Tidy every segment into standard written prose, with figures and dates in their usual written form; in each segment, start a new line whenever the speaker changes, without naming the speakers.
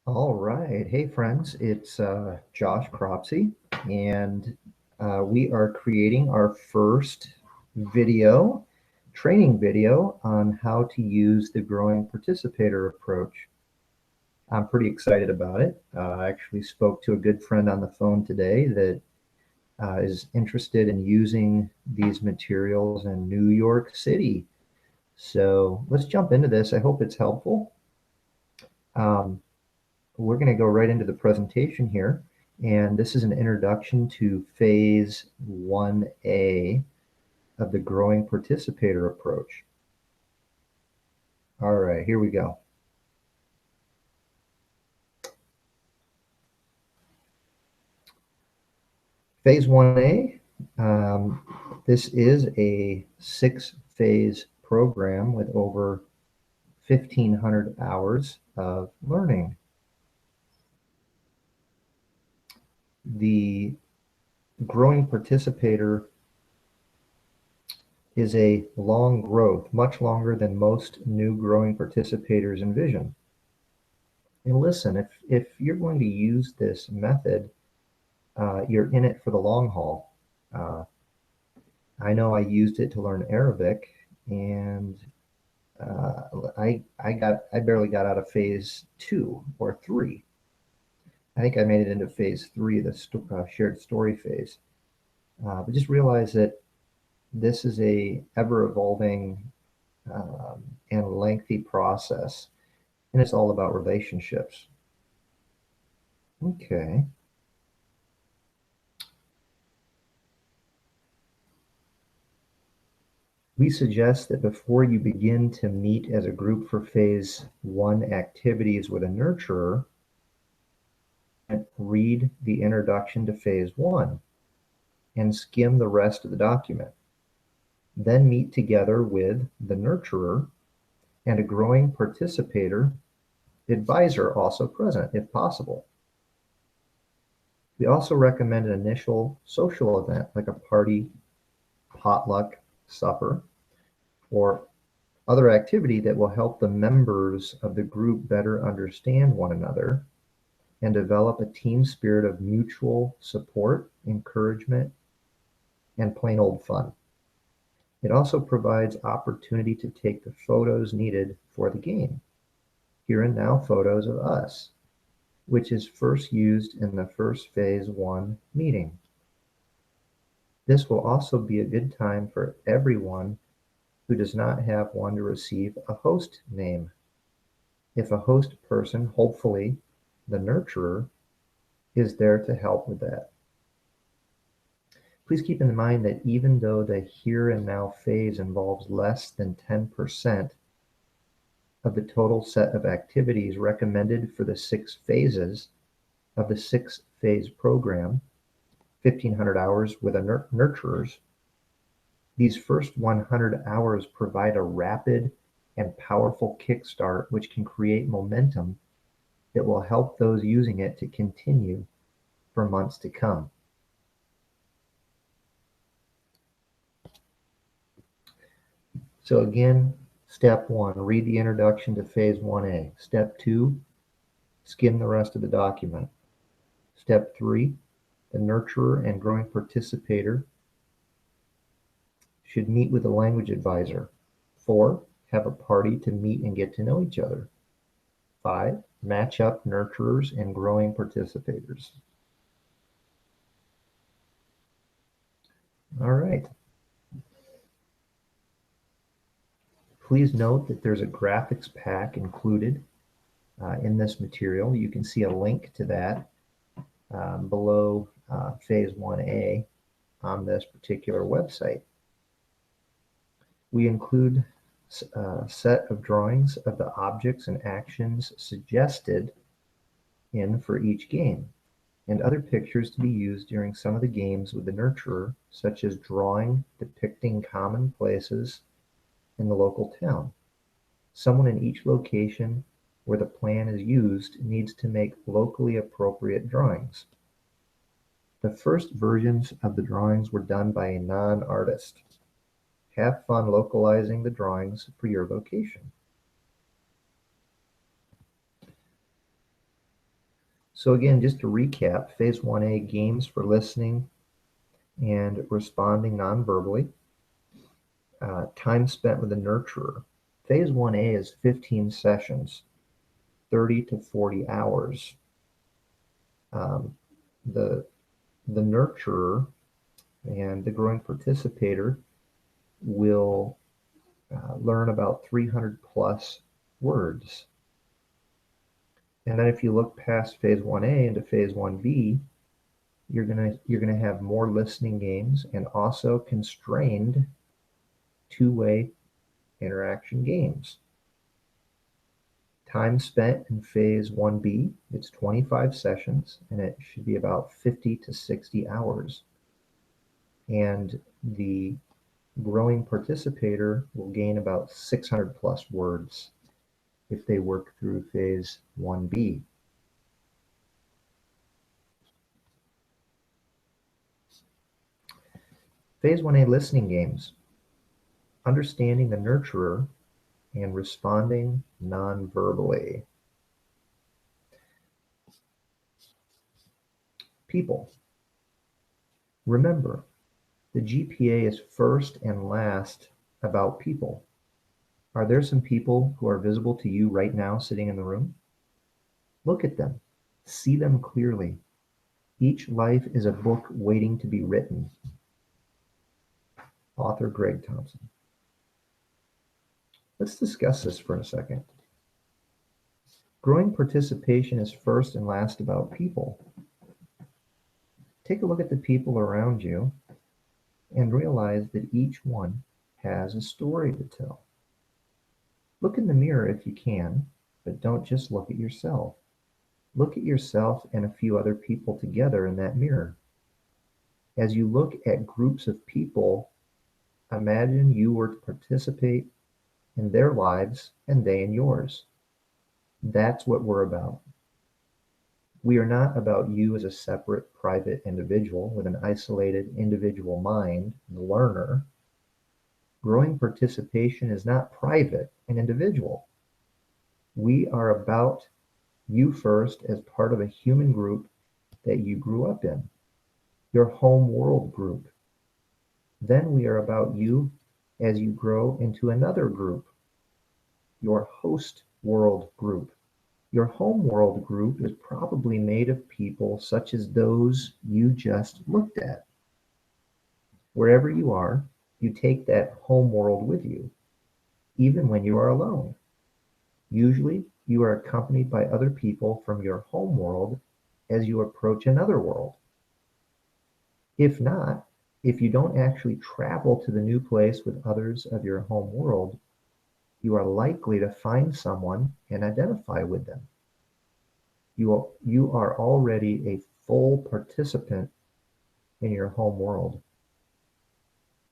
All right. Hey, friends, it's Josh Cropsey, and we are creating our first video, training video on how to use the growing participator approach. I'm pretty excited about it. I actually spoke to a good friend on the phone today that is interested in using these materials in New York City. So let's jump into this. I hope it's helpful. Um, we're going to go right into the presentation here. And this is an introduction to phase 1A of the growing participator approach. All right, here we go. Phase 1A, this is a 6-phase program with over 1,500 hours of learning. The growing participator is a long growth, much longer than most new growing participators envision. And listen, if you're going to use this method, you're in it for the long haul. Uh, I know I used it to learn Arabic, and I barely got out of phase 2 or 3. I think I made it into phase 3, the shared story phase. But just realize that this is a ever evolving and lengthy process, and it's all about relationships. Okay. We suggest that before you begin to meet as a group for phase 1 activities with a nurturer, read the introduction to phase 1 and skim the rest of the document. Then meet together with the nurturer and a growing participator advisor also present if possible. We also recommend an initial social event like a party, potluck, supper, or other activity that will help the members of the group better understand one another and develop a team spirit of mutual support, encouragement, and plain old fun. It also provides opportunity to take the photos needed for the game. Here and now photos of us, which is first used in the first phase 1 meeting. This will also be a good time for everyone who does not have one to receive a host name. If a host person, hopefully the nurturer, is there to help with that. Please keep in mind that even though the here and now phase involves less than 10% of the total set of activities recommended for the 6 phases of the 6-phase program, 1,500 hours with nurturers, these first 100 hours provide a rapid and powerful kickstart which can create momentum that will help those using it to continue for months to come. So again, step 1, read the introduction to phase 1A. Step 2, skim the rest of the document. Step 3, the nurturer and growing participator should meet with a language advisor. 4, have a party to meet and get to know each other. 5, match up nurturers and growing participators. All right. Please note that there's a graphics pack included in this material. You can see a link to that below phase 1A on this particular website. We include a set of drawings of the objects and actions suggested for each game, and other pictures to be used during some of the games with the nurturer, such as drawing depicting common places in the local town. Someone in each location where the plan is used needs to make locally appropriate drawings. The first versions of the drawings were done by a non-artist. Have fun localizing the drawings for your location. So again, just to recap, phase 1A, games for listening and responding non-verbally. Time spent with the nurturer. Phase 1A is 15 sessions, 30 to 40 hours. Um, the, the nurturer and the growing participator will learn about 300 plus words. And then if you look past phase 1A into phase 1B, you're gonna have more listening games and also constrained two-way interaction games. Time spent in phase 1B, it's 25 sessions and it should be about 50 to 60 hours. And the growing participator will gain about 600 plus words if they work through phase 1B. Phase 1A listening games. Understanding the nurturer and responding non-verbally. People. Remember, the GPA is first and last about people. Are there some people who are visible to you right now sitting in the room? Look at them. See them clearly. Each life is a book waiting to be written. Author Greg Thompson. Let's discuss this for a second. Growing participation is first and last about people. Take a look at the people around you and realize that each one has a story to tell. Look in the mirror if you can, but don't just look at yourself. Look at yourself and a few other people together in that mirror. As you look at groups of people, imagine you were to participate in their lives and they in yours. That's what we're about. We are not about you as a separate, private individual with an isolated individual mind, the learner. Growing participation is not private and individual. We are about you first as part of a human group that you grew up in, your home world group. Then we are about you as you grow into another group, your host world group. Your home world group is probably made of people such as those you just looked at. Wherever you are, you take that home world with you, even when you are alone. Usually, you are accompanied by other people from your home world as you approach another world. If not, if you don't actually travel to the new place with others of your home world, you are likely to find someone and identify with them. You are already a full participant in your home world.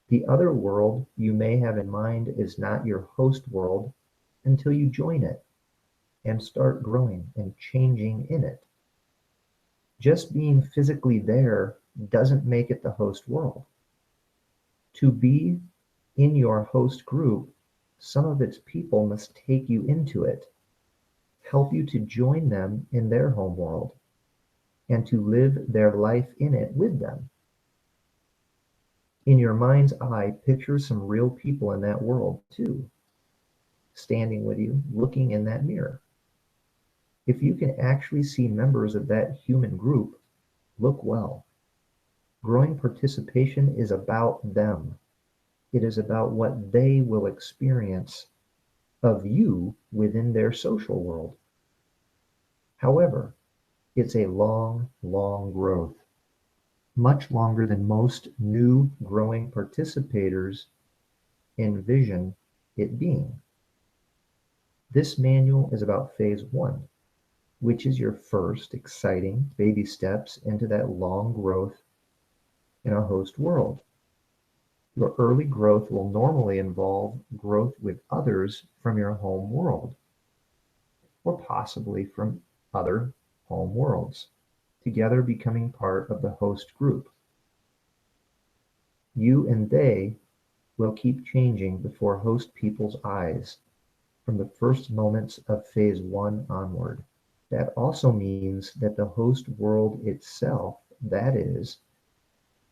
The other world you may have in mind is not your host world until you join it and start growing and changing in it. Just being physically there doesn't make it the host world. To be in your host group, some of its people must take you into it, help you to join them in their home world, and to live their life in it with them. In your mind's eye, picture some real people in that world too, standing with you, looking in that mirror. If you can actually see members of that human group, look well. Growing participation is about them. It is about what they will experience of you within their social world. However, it's a long, long growth, much longer than most new growing participators envision it being. This manual is about phase 1, which is your first exciting baby steps into that long growth in a host world. Your early growth will normally involve growth with others from your home world, or possibly from other home worlds, together becoming part of the host group. You and they will keep changing before host people's eyes from the first moments of phase 1 onward. That also means that the host world itself, that is,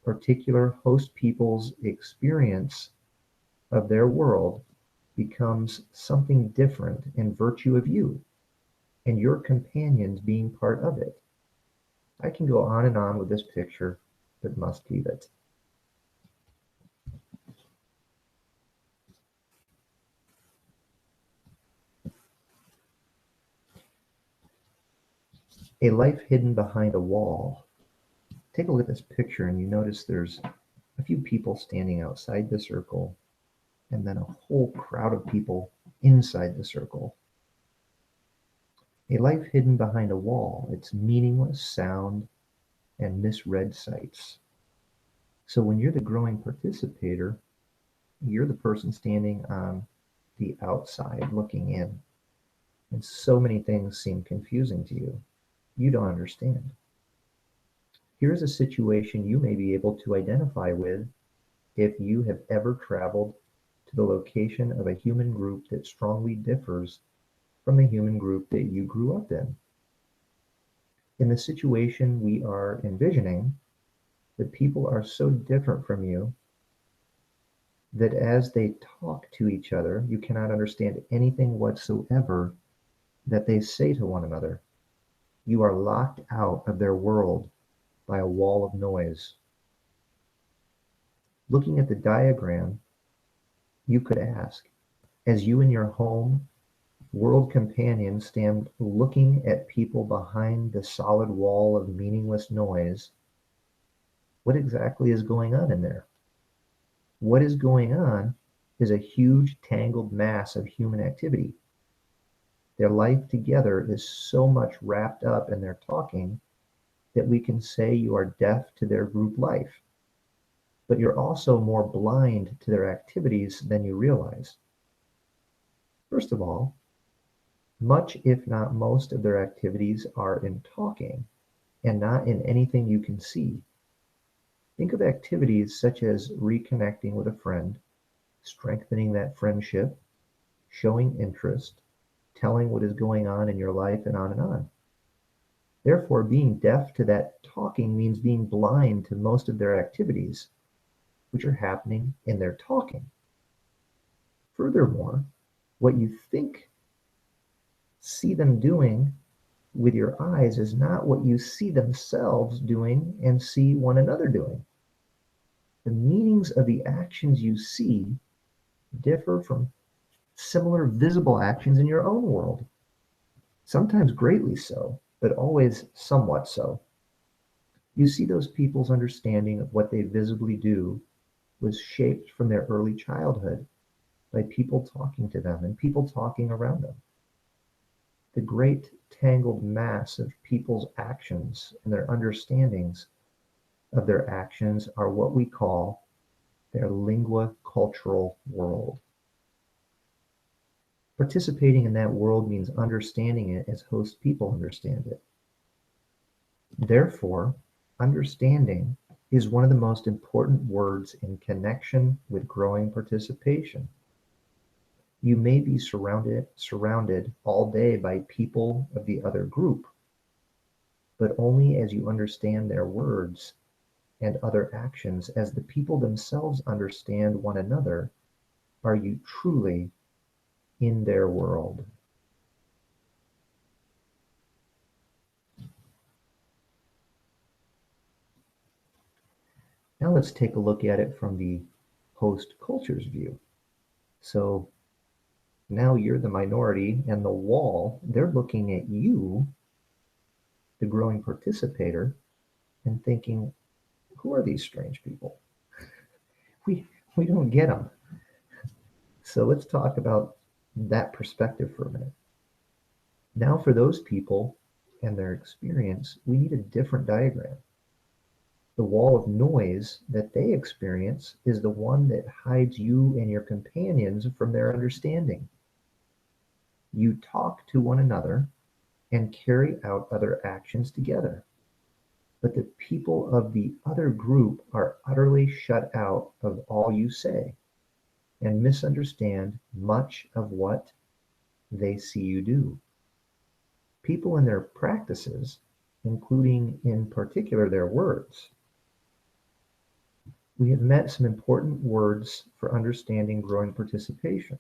particular host people's experience of their world, becomes something different in virtue of you and your companions being part of it. I can go on and on with this picture, but must leave it. A life hidden behind a wall. Take a look at this picture and you notice there's a few people standing outside the circle and then a whole crowd of people inside the circle. A life hidden behind a wall, it's meaningless sound and misread sights. So when you're the growing participator, you're the person standing on the outside looking in. And so many things seem confusing to you. You don't understand. Here's a situation you may be able to identify with if you have ever traveled to the location of a human group that strongly differs from the human group that you grew up in. In the situation we are envisioning, the people are so different from you that as they talk to each other, you cannot understand anything whatsoever that they say to one another. You are locked out of their world by a wall of noise. Looking at the diagram, you could ask, as you and your home world companions stand looking at people behind the solid wall of meaningless noise, what exactly is going on in there? What is going on is a huge tangled mass of human activity. Their life together is so much wrapped up in their talking that we can say you are deaf to their group life, but you're also more blind to their activities than you realize. First of all, much, if not most, of their activities are in talking and not in anything you can see. Think of activities such as reconnecting with a friend, strengthening that friendship, showing interest, telling what is going on in your life, and on and on. Therefore, being deaf to that talking means being blind to most of their activities, which are happening in their talking. Furthermore, what you see them doing with your eyes is not what you see themselves doing and see one another doing. The meanings of the actions you see differ from similar visible actions in your own world, sometimes greatly so, but always somewhat so. You see those people's understanding of what they visibly do was shaped from their early childhood by people talking to them and people talking around them. The great tangled mass of people's actions and their understandings of their actions are what we call their lingua cultural world. Participating in that world means understanding it as host people understand it. Therefore, understanding is one of the most important words in connection with growing participation. You may be surrounded all day by people of the other group, but only as you understand their words and other actions as the people themselves understand one another are you truly in their world. Now let's take a look at it from the host culture's view. So now you're the minority and the wall, they're looking at you, the growing participator, and thinking, who are these strange people? We don't get them. So let's talk about that perspective for a minute. Now for those people and their experience, we need a different diagram. The wall of noise that they experience is the one that hides you and your companions from their understanding. You talk to one another and carry out other actions together. But the people of the other group are utterly shut out of all you say and misunderstand much of what they see you do. People and their practices, including in particular their words. We have met some important words for understanding growing participation.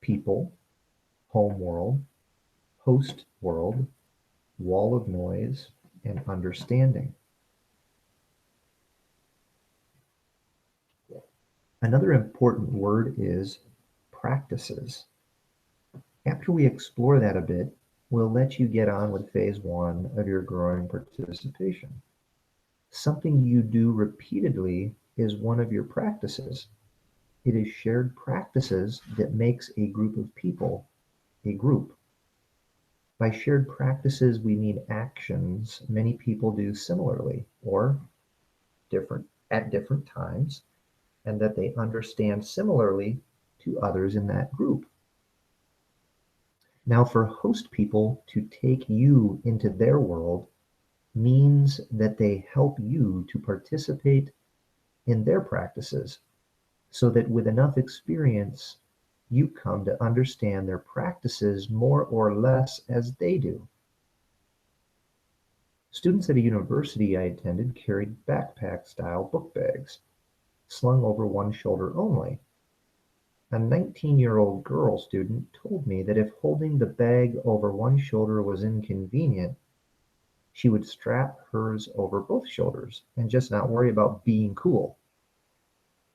People, home world, host world, wall of noise, and understanding. Another important word is practices. After we explore that a bit, we'll let you get on with phase one of your growing participation. Something you do repeatedly is one of your practices. It is shared practices that makes a group of people a group. By shared practices, we mean actions many people do similarly or at different times, and that they understand similarly to others in that group. Now, for host people to take you into their world means that they help you to participate in their practices so that with enough experience, you come to understand their practices more or less as they do. Students at a university I attended carried backpack-style book bags, slung over one shoulder only. A 19-year-old girl student told me that if holding the bag over one shoulder was inconvenient, she would strap hers over both shoulders and just not worry about being cool.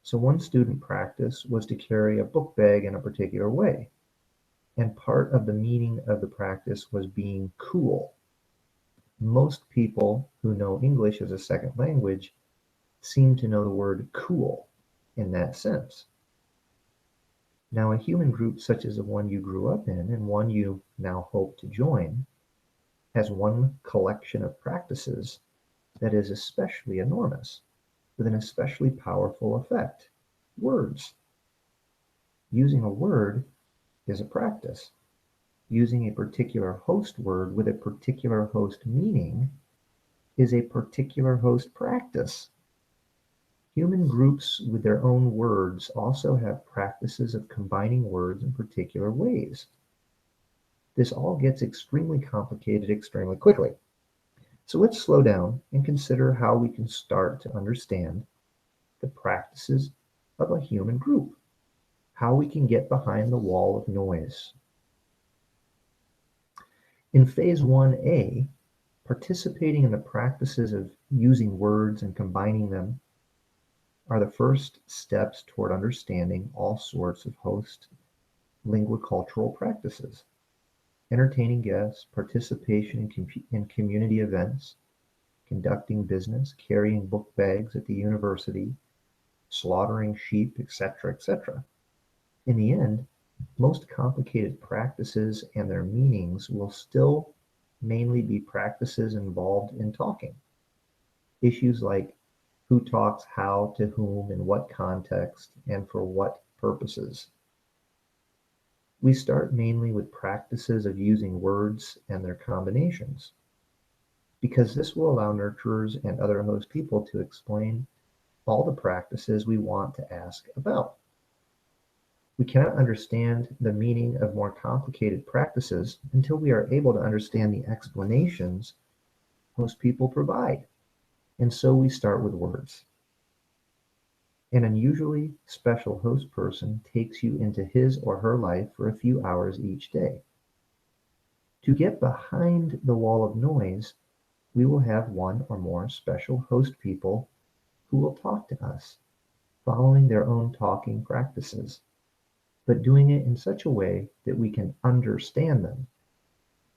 So one student practice was to carry a book bag in a particular way, and part of the meaning of the practice was being cool. Most people who know English as a second language seem to know the word cool in that sense. Now, a human group such as the one you grew up in and one you now hope to join has one collection of practices that is especially enormous, with an especially powerful effect: words. Using a word is a practice. Using a particular host word with a particular host meaning is a particular host practice. Human groups with their own words also have practices of combining words in particular ways. This all gets extremely complicated extremely quickly. So let's slow down and consider how we can start to understand the practices of a human group, how we can get behind the wall of noise. In phase 1A, participating in the practices of using words and combining them are the first steps toward understanding all sorts of host linguocultural practices: entertaining guests, participation in community events, conducting business, carrying book bags at the university, slaughtering sheep, etc., etc. In the end, most complicated practices and their meanings will still mainly be practices involved in talking. Issues like who talks how to whom in what context and for what purposes. We start mainly with practices of using words and their combinations, because this will allow nurturers and other host people to explain all the practices we want to ask about. We cannot understand the meaning of more complicated practices until we are able to understand the explanations most people provide. And so we start with words. An unusually special host person takes you into his or her life for a few hours each day. To get behind the wall of noise, we will have one or more special host people who will talk to us, following their own talking practices, but doing it in such a way that we can understand them.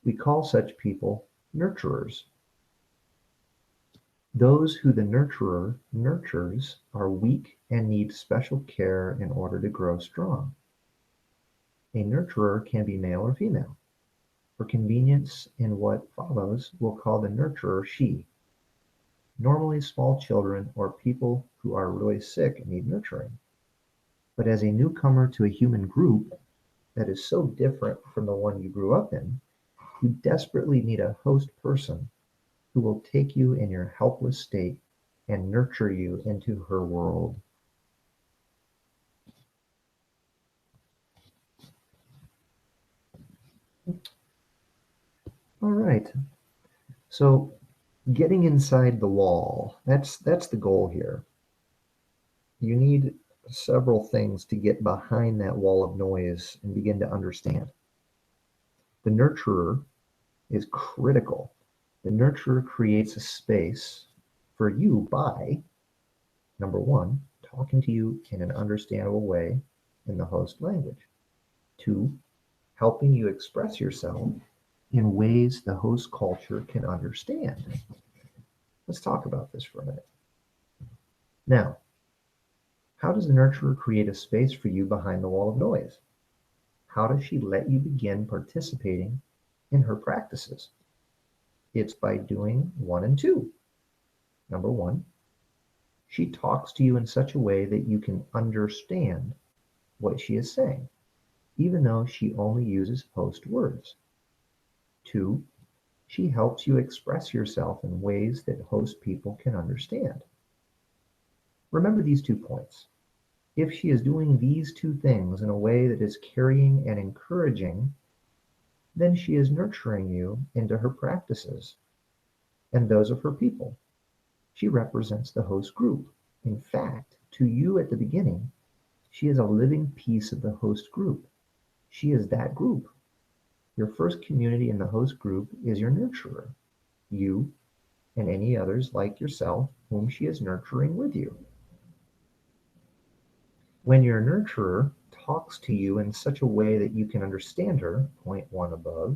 We call such people nurturers. Those who the nurturer nurtures are weak and need special care in order to grow strong. A nurturer can be male or female. For convenience in what follows, we'll call the nurturer she. Normally, small children or people who are really sick need nurturing. But as a newcomer to a human group that is so different from the one you grew up in, you desperately need a host person who will take you in your helpless state and nurture you into her world. All right. So getting inside the wall, that's the goal here. You need several things to get behind that wall of noise and begin to understand. The nurturer is critical. The nurturer creates a space for you by, number one, talking to you in an understandable way in the host language. Two, helping you express yourself in ways the host culture can understand. Let's talk about this for a minute. Now, how does the nurturer create a space for you behind the wall of noise? How does she let you begin participating in her practices? It's by doing one and two. Number one, she talks to you in such a way that you can understand what she is saying, even though she only uses host words. Two, she helps you express yourself in ways that host people can understand. Remember these 2 points. If she is doing these two things in a way that is carrying and encouraging, then she is nurturing you into her practices and those of her people. She represents the host group. In fact, to you at the beginning, she is a living piece of the host group. She is that group. Your first community in the host group is your nurturer, you and any others like yourself whom she is nurturing with you. When your nurturer talks to you in such a way that you can understand her, point one above,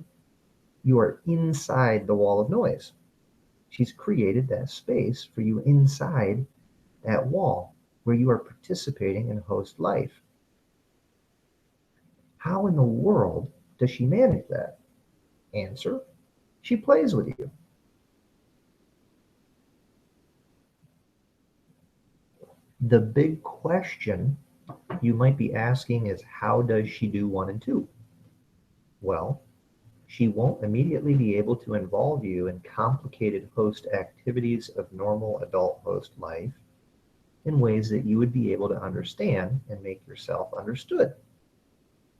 you are inside the wall of noise. She's created that space for you inside that wall where you are participating in host life. How in the world does she manage that? Answer, she plays with you. The big question you might be asking is, how does she do one and two? Well, she won't immediately be able to involve you in complicated host activities of normal adult host life in ways that you would be able to understand and make yourself understood.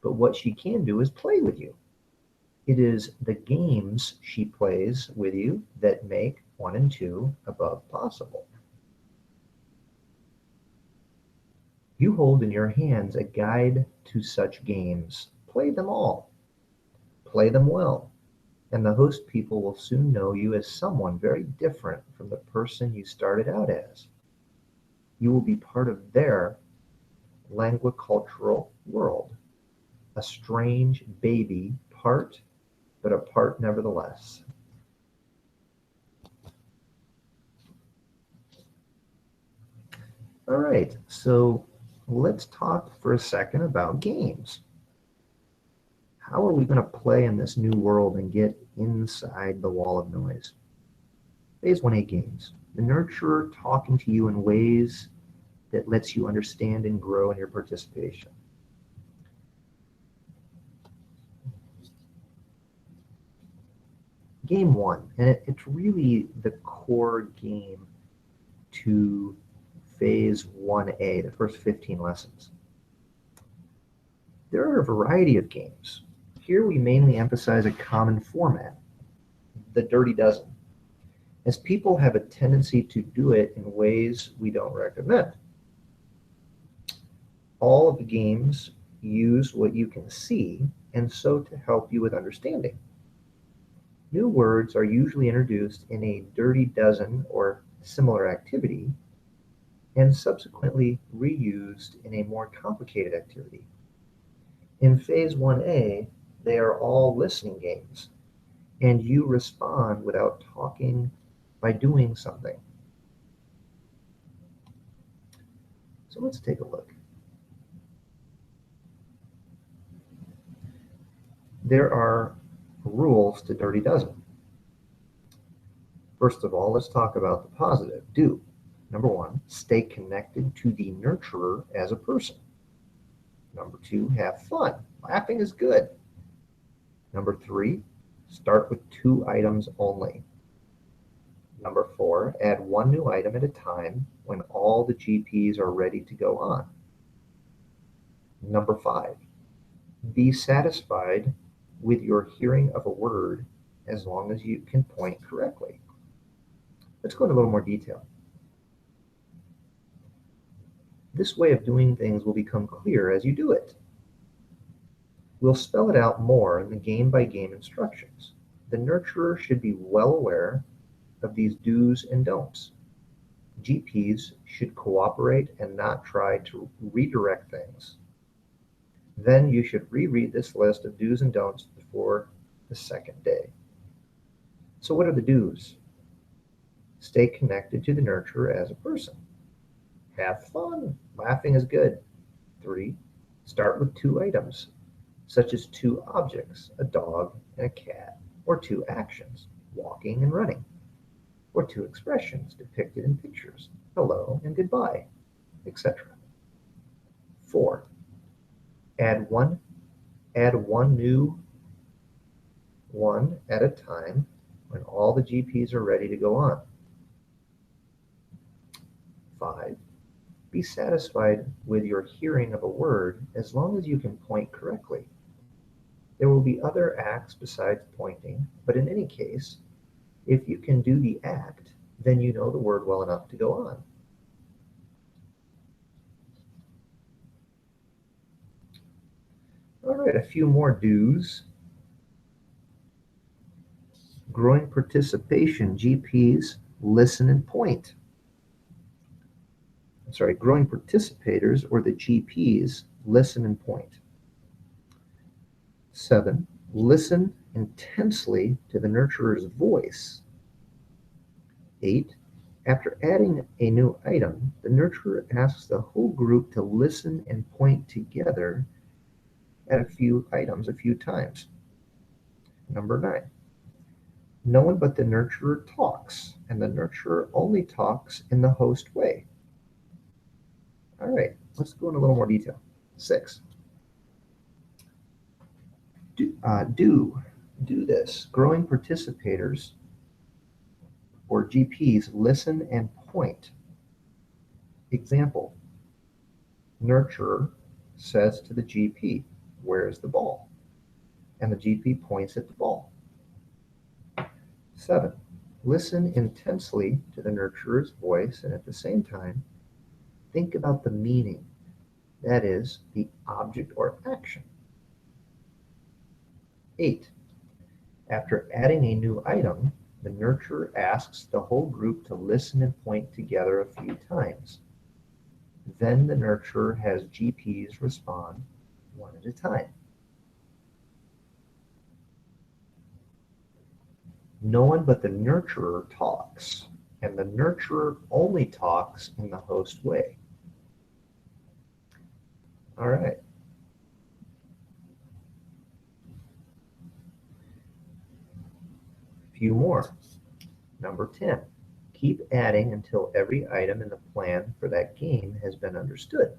But what she can do is play with you. It is the games she plays with you that make one and two above possible. You hold in your hands a guide to such games. Play them all. Play them well. And the host people will soon know you as someone very different from the person you started out as. You will be part of their languacultural world, a strange baby part, but a part nevertheless. All right, so let's talk for a second about games. How are we going to play in this new world and get inside the wall of noise? Phase 1A games. The nurturer talking to you in ways that lets you understand and grow in your participation. Game 1, and it's really the core game to Phase 1A, the first 15 lessons. There are a variety of games. Here we mainly emphasize a common format, the Dirty Dozen, as people have a tendency to do it in ways we don't recommend. All of the games use what you can see, and so to help you with understanding. New words are usually introduced in a dirty dozen or similar activity and subsequently reused in a more complicated activity. In Phase 1A, they are all listening games, and you respond without talking by doing something. So let's take a look. There are rules to Dirty Dozen. First of all, let's talk about the positive. Do. Number one, stay connected to the nurturer as a person. Number two, have fun. Laughing is good. Number three, start with 2 items only. Number 4, add 1 new item at a time when all the GPs are ready to go on. Number 5, be satisfied with your hearing of a word as long as you can point correctly. Let's go into a little more detail. This way of doing things will become clear as you do it. We'll spell it out more in the game-by-game instructions. The nurturer should be well aware of these do's and don'ts. GPs should cooperate and not try to redirect things. Then you should reread this list of do's and don'ts before the second day. So what are the do's? Stay connected to the nurturer as a person. Have fun. Laughing is good. 3. Start with 2 items, such as 2 objects, a dog and a cat, or 2 actions, walking and running, or 2 expressions depicted in pictures, hello and goodbye, etc. 4. Add one new one at a time when all the GPs are ready to go on. 5. Be satisfied with your hearing of a word as long as you can point correctly. There will be other acts besides pointing, but in any case, if you can do the act, then you know the word well enough to go on. All right, a few more do's. Growing participation, GPs listen and point. Growing participators, or the GPs, listen and point. 7. Listen intensely to the nurturer's voice. 8. After adding a new item, the nurturer asks the whole group to listen and point together at a few items a few times. Number 9. No one but the nurturer talks, and the nurturer only talks in the host way. All right, let's go into a little more detail. 6. Do this. Growing participators, or GPs, listen and point. Example, nurturer says to the GP, "Where's the ball?" And the GP points at the ball. 7. Listen intensely to the nurturer's voice, and at the same time, think about the meaning, that is, the object or action. 8. After adding a new item, the nurturer asks the whole group to listen and point together a few times. Then the nurturer has GPs respond one at a time. No one but the nurturer talks, and the nurturer only talks in the host way. All right. A few more. Number 10. Keep adding until every item in the plan for that game has been understood.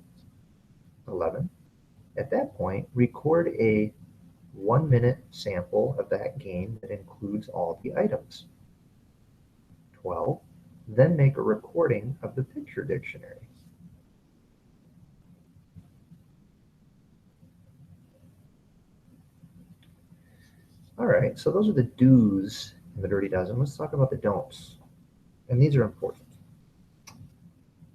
11. At that point, record a 1-minute sample of that game that includes all the items. 12. Then make a recording of the picture dictionary. All right, so those are the do's in the Dirty Dozen. Let's talk about the don'ts. And these are important.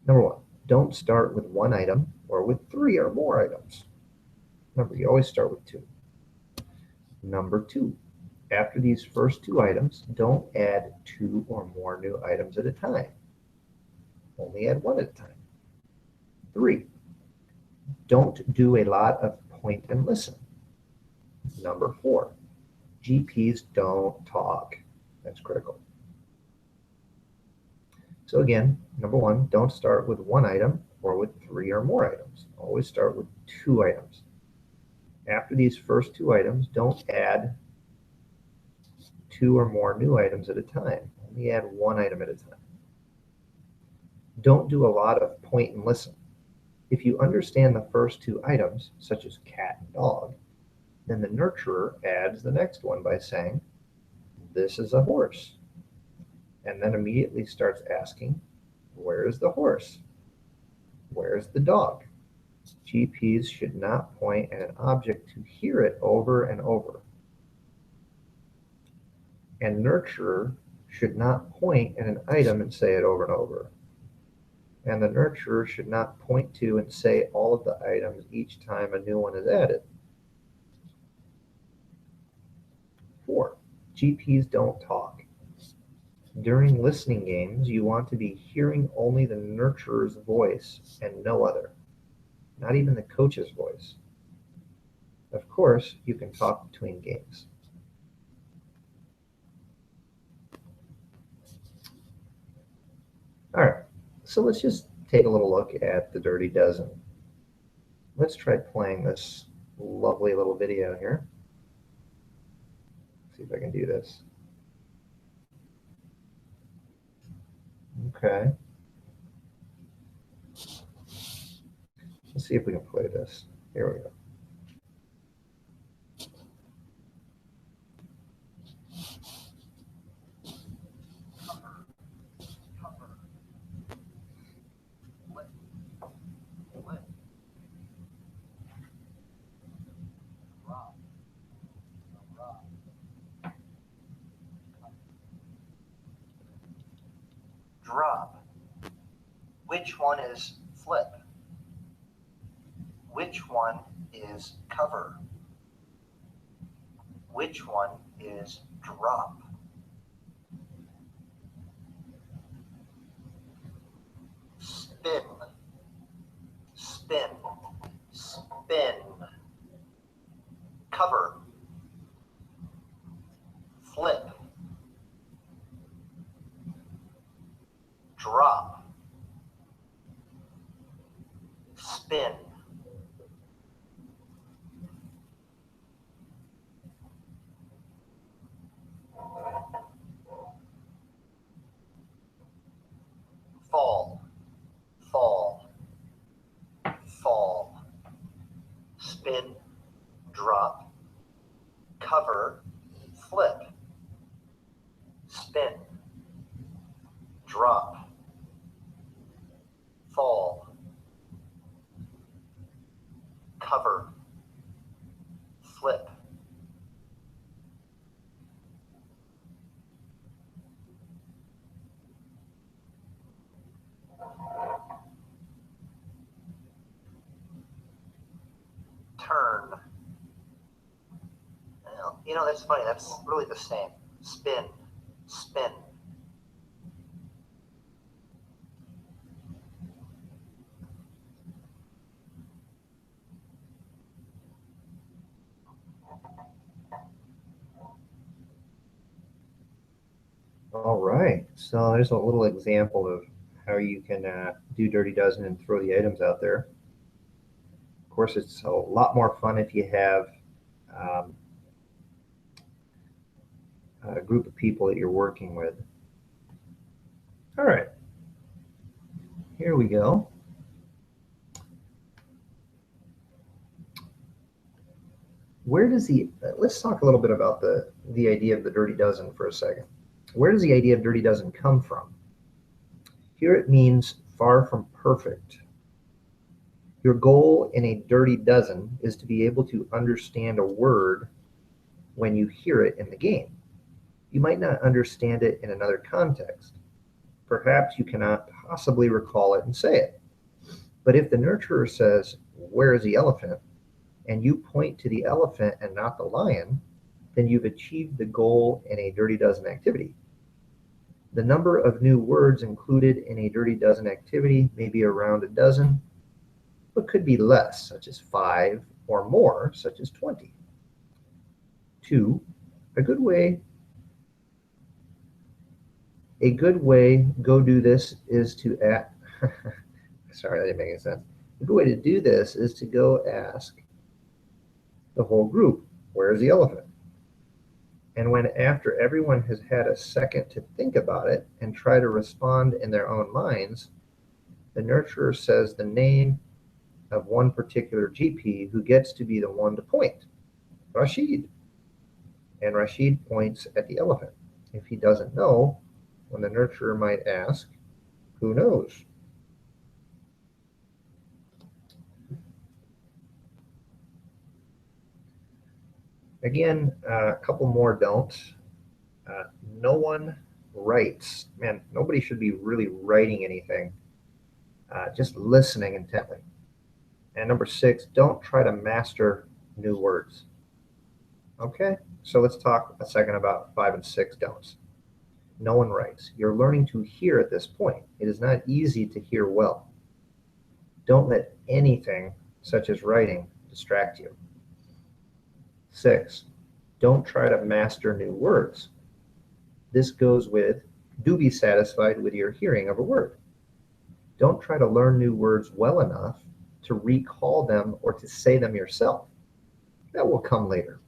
Number 1, don't start with 1 item or with 3 or more items. Remember, you always start with 2. Number 2, after these first 2 items, don't add 2 or more new items at a time. Only add 1 at a time. 3, don't do a lot of point and listen. Number 4, GPs don't talk. That's critical. So again, number 1, don't start with 1 item or with 3 or more items. Always start with 2 items. After these first 2 items, don't add 2 or more new items at a time. Only add 1 item at a time. Don't do a lot of point and listen. If you understand the first 2 items, such as cat and dog, then the nurturer adds the next one by saying, "This is a horse," and then immediately starts asking, "Where is the horse? Where is the dog?" GPs should not point at an object to hear it over and over. And nurturer should not point at an item and say it over and over. And the nurturer should not point to and say all of the items each time a new one is added. 4. GPs don't talk. During listening games, you want to be hearing only the nurturer's voice and no other, not even the coach's voice. Of course, you can talk between games. All right, so let's just take a little look at the Dirty Dozen. Let's try playing this lovely little video here. See if I can do this. Okay. Let's see if we can play this. Here we go.
Drop. Which one is flip? Which one is cover? Which one is drop? Spin. Spin. Spin. Cover. Flip. Drop. Spin. Fall. Fall. Fall. Spin. Drop. Cover. Flip. Spin. Drop. Fall. Cover. Flip. Turn. Well, you know, that's funny. That's really the same. Spin. Spin.
All right, so there's a little example of how you can do Dirty Dozen and throw the items out there. Of course, it's a lot more fun if you have a group of people that you're working with. All right, here we go. Where does let's talk a little bit about the idea of the Dirty Dozen for a second. Where does the idea of Dirty Dozen come from? Here it means far from perfect. Your goal in a Dirty Dozen is to be able to understand a word when you hear it in the game. You might not understand it in another context. Perhaps you cannot possibly recall it and say it. But if the nurturer says, "Where is the elephant?" and you point to the elephant and not the lion, then you've achieved the goal in a Dirty Dozen activity. The number of new words included in a Dirty Dozen activity may be around a dozen, but could be less, such as 5, or more, such as 20. 2. A good way go do this is to ask. Sorry, that didn't make any sense. A good way to do this is to go ask the whole group, "Where is the elephant?" And when after everyone has had a second to think about it and try to respond in their own minds, the nurturer says the name of one particular GP who gets to be the one to point, Rashid. And Rashid points at the elephant. If he doesn't know, when the nurturer might ask, "Who knows?" Again, a couple more don'ts. No one writes. Man, nobody should be really writing anything, just listening intently. And number 6, don't try to master new words. Okay, so let's talk a second about 5 and 6 don'ts. No one writes. You're learning to hear at this point. It is not easy to hear well. Don't let anything, such as writing, distract you. 6, don't try to master new words. This goes with, do be satisfied with your hearing of a word. Don't try to learn new words well enough to recall them or to say them yourself. That will come later.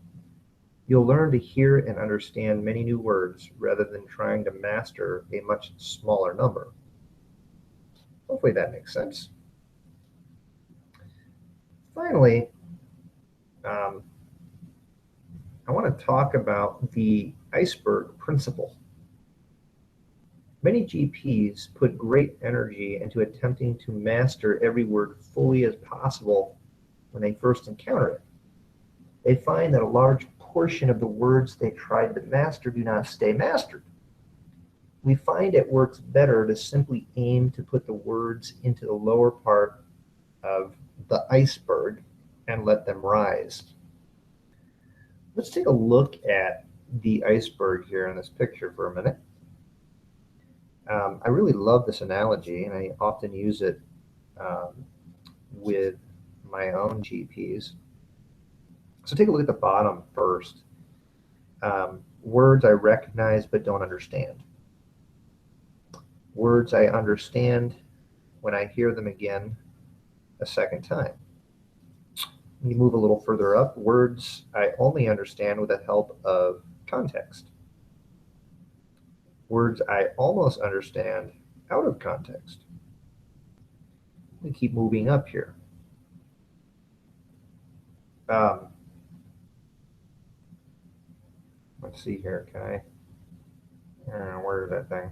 You'll learn to hear and understand many new words rather than trying to master a much smaller number. Hopefully that makes sense. Finally, I want to talk about the iceberg principle. Many GPs put great energy into attempting to master every word fully as possible when they first encounter it. They find that a large portion of the words they tried to master do not stay mastered. We find it works better to simply aim to put the words into the lower part of the iceberg and let them rise. Let's take a look at the iceberg here in this picture for a minute. I really love this analogy, and I often use it with my own GPs. So take a look at the bottom first. Words I recognize but don't understand. Words I understand when I hear them again a second time. When you move a little further up, words I only understand with the help of context. Words I almost understand out of context. We keep moving up here. Let's see here. Can I? Where is that thing?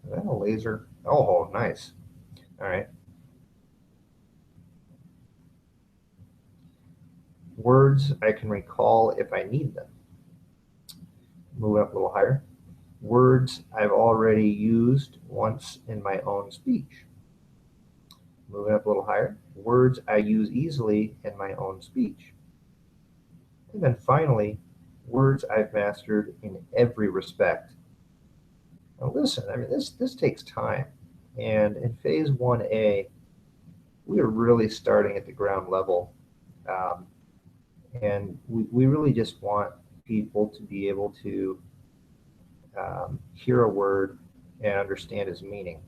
Is that a laser? Oh, nice. All right. Words I can recall if I need them. Move up a little higher. Words I've already used once in my own speech. Moving up a little higher. Words I use easily in my own speech. And then finally, words I've mastered in every respect. Now listen, I mean, this takes time. And in phase 1A, we are really starting at the ground level. And we really just want people to be able to hear a word and understand its meaning.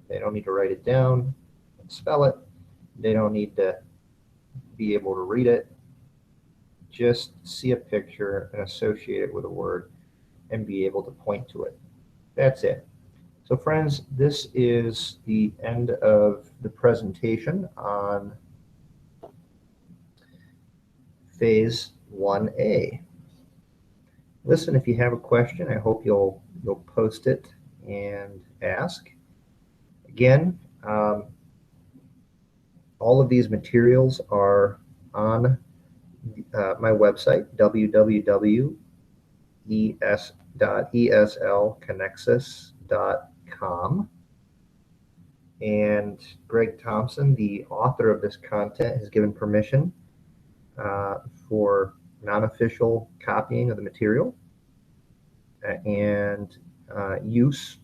They don't need to write it down and spell it. They don't need to be able to read it. Just see a picture and associate it with a word and be able to point to it. That's it. So friends, this is the end of the presentation on phase 1A. Listen, if you have a question, I hope you'll post it and ask. Again, all of these materials are on my website, www.eslconnexus.com. And Greg Thompson, the author of this content, has given permission for non-official copying of the material and use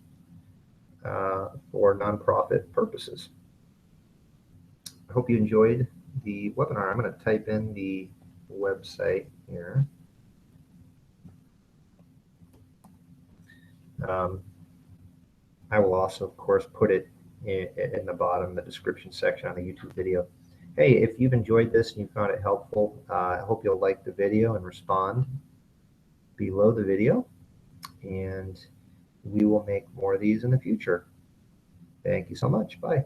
for nonprofit purposes. I hope you enjoyed the webinar. I'm going to type in the website here. I will also, of course, put it in the bottom, the description section on the YouTube video. Hey, if you've enjoyed this and you found it helpful, I hope you'll like the video and respond below the video, and we will make more of these in the future. Thank you so much. Bye.